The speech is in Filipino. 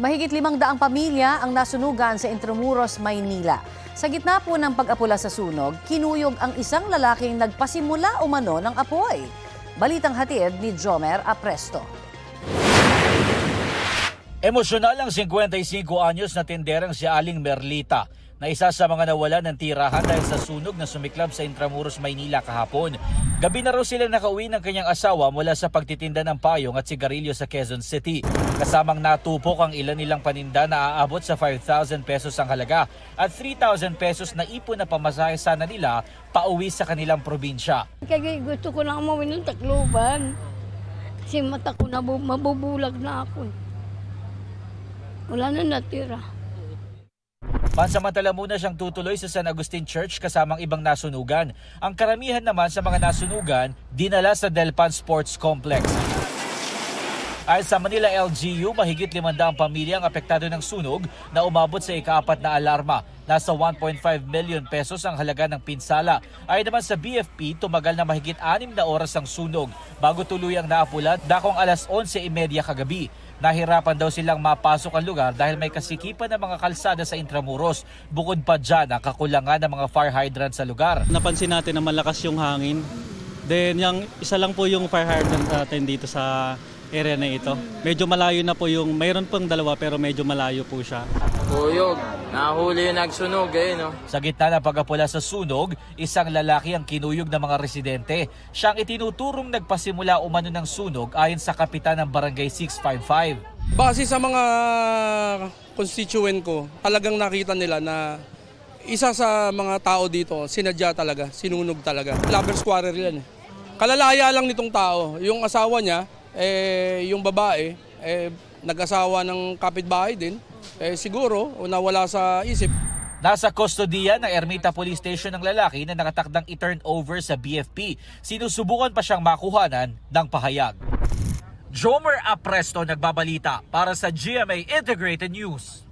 Mahigit 500 pamilya ang nasunugan sa Intramuros, Maynila. Sa gitna po ng pag-apula sa sunog, kinuyog ang isang lalaking nagpasimula umano ng apoy. Balitang hatid ni Jomer Apresto. Emosyonal ang 55 anyos na tinderang si Aling Merlita na isa sa mga nawalan ng tirahan dahil sa sunog na sumiklab sa Intramuros, Maynila kahapon. Gabi na raw sila nakauwi ng kanyang asawa mula sa pagtitinda ng payong at sigarilyo sa Quezon City. Kasamang natupok ang ilan nilang paninda na aabot sa 5,000 pesos ang halaga at 3,000 pesos na ipon na pamasahe sana nila pauwi sa kanilang probinsya. Kaya gusto ko lang umuwi ng Tacloban. Kasi mata ko na mabubulag na ako. Wala na natira. Pansamantala muna siyang tutuloy sa San Agustin Church kasamang ibang nasunugan. Ang karamihan naman sa mga nasunugan, dinala sa Delpan Sports Complex. Ayon sa Manila LGU, mahigit 500 pamilya ang apektado ng sunog na umabot sa ika-4 na alarma. Nasa 1.5 million pesos ang halaga ng pinsala. Ayon naman sa BFP, tumagal na mahigit 6 na oras ang sunog bago tuluyang naapulat dakong alas 11:30 kagabi. Nahirapan daw silang mapasok ang lugar dahil may kasikipan ng mga kalsada sa Intramuros. Bukod pa dyan ang kakulangan ng mga fire hydrant sa lugar. Napansin natin na malakas yung hangin. Then yung isa lang po yung fire hydrant natin dito sa area na ito. Medyo malayo na po yung, mayroon pong dalawa pero medyo malayo po siya. Tuyog, nahuli yung nagsunog no? Sa gitna ng pag-apula sa sunog, isang lalaki ang kinuyog ng mga residente. Siyang itinuturong nagpasimula umano ng sunog ayon sa kapitan ng Barangay 655. Base sa mga constituent ko, talagang nakita nila na isa sa mga tao dito, sinadya talaga, sinunog talaga. Lovers quarrel yan. Kalalaya lang nitong tao, yung asawa niya, yung babae, nag-asawa ng kapitbahay din, siguro nawala sa isip. Nasa kustodiya ng Ermita Police Station ng lalaki na nakatakdang i-turn over sa BFP. Sinusubukan pa siyang makuhanan ng pahayag. Jomer Apresto nagbabalita para sa GMA Integrated News.